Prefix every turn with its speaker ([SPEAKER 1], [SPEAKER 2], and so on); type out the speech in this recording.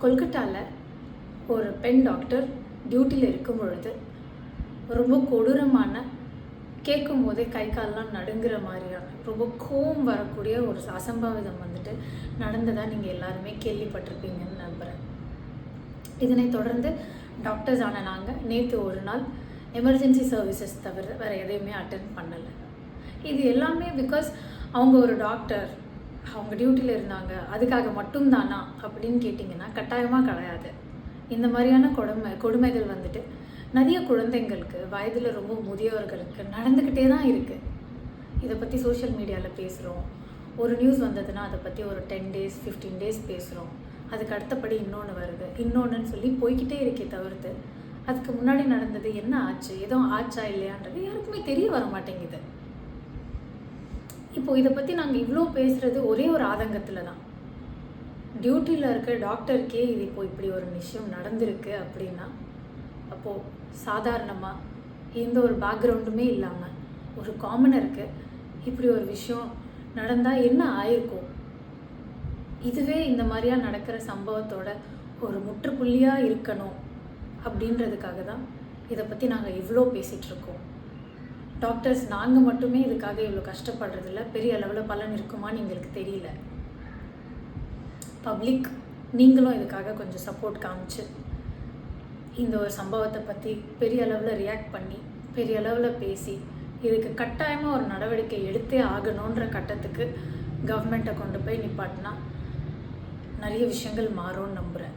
[SPEAKER 1] கொல்கட்டாவில் ஒரு பெண் டாக்டர் டியூட்டியில் இருக்கும் பொழுது ரொம்ப கொடூரமான, கேட்கும் போதே கை கால்லாம் நடுங்கிற மாதிரியான, ரொம்ப கோவம் வரக்கூடிய ஒரு அசம்பாவிதம் நடந்ததாக நீங்கள் எல்லாருமே கேள்விப்பட்டிருப்பீங்கன்னு நம்புகிறேன். இதனை தொடர்ந்து டாக்டர்ஸ் ஆன நாங்கள் நேற்று ஒரு நாள் எமர்ஜென்சி சர்வீசஸ் தவிர வேறு எதையுமே அட்டென்ட் பண்ணலை. இது எல்லாமே பிகாஸ் அவங்க ஒரு டாக்டர், அவங்க டியூட்டியில் இருந்தாங்க, அதுக்காக மட்டும்தானா அப்படின்னு கேட்டிங்கன்னா கட்டாயமாக கிடையாது. இந்த மாதிரியான கொடுமைகள் நிறைய குழந்தைங்களுக்கு, வயதில் ரொம்ப முதியவர்களுக்கு நடந்துக்கிட்டே தான் இருக்குது. இதை பற்றி சோஷியல் மீடியாவில் பேசுகிறோம். ஒரு நியூஸ் வந்ததுன்னா அதை பற்றி ஒரு 10 days 15 days பேசுகிறோம். அதுக்கு அடுத்தபடி இன்னொன்று வருது, இன்னொன்றுன்னு சொல்லி போய்கிட்டே இருக்கே தவிர்த்து அதுக்கு முன்னாடி நடந்தது என்ன ஆச்சு, எதுவும் ஆச்சா இல்லையான்றது யாருக்குமே தெரிய வர மாட்டேங்குது. இப்போது இதை பற்றி நாங்கள் இவ்வளோ பேசுகிறது ஒரே ஒரு ஆதங்கத்தில் தான். டியூட்டியில் இருக்க டாக்டருக்கே இது இப்படி ஒரு விஷயம் நடந்திருக்கு அப்படின்னா, அப்போது சாதாரணமாக எந்த ஒரு பேக்ரவுண்டுமே இல்லாமல் ஒரு காமனருக்கு இப்படி ஒரு விஷயம் நடந்தால் என்ன ஆயிருக்கும்? இதுவே இந்த மாதிரியாக நடக்கிற சம்பவத்தோட ஒரு முற்றுப்புள்ளியாக இருக்கணும் அப்படின்றதுக்காக தான் இதை பற்றி நாங்கள் இவ்வளோ பேசிகிட்ருக்கோம். டாக்டர்ஸ் நாங்கள் மட்டுமே இதுக்காக இவ்வளோ கஷ்டப்படுறதில்ல, பெரிய அளவில் பலன் இருக்குமான்னு எங்களுக்கு தெரியல. பப்ளிக் நீங்களும் இதுக்காக கொஞ்சம் சப்போர்ட் காமிச்சு இந்த ஒரு சம்பவத்தை பற்றி பெரிய அளவில் ரியாக்ட் பண்ணி, பெரிய அளவில் பேசி, இதுக்கு கட்டாயமாக ஒரு நடவடிக்கை எடுத்தே ஆகணுன்ற கட்டத்துக்கு கவர்மெண்ட்டை கொண்டு போய் நிப்பாட்டினா நிறைய விஷயங்கள் மாறும்னு நம்புகிறேன்.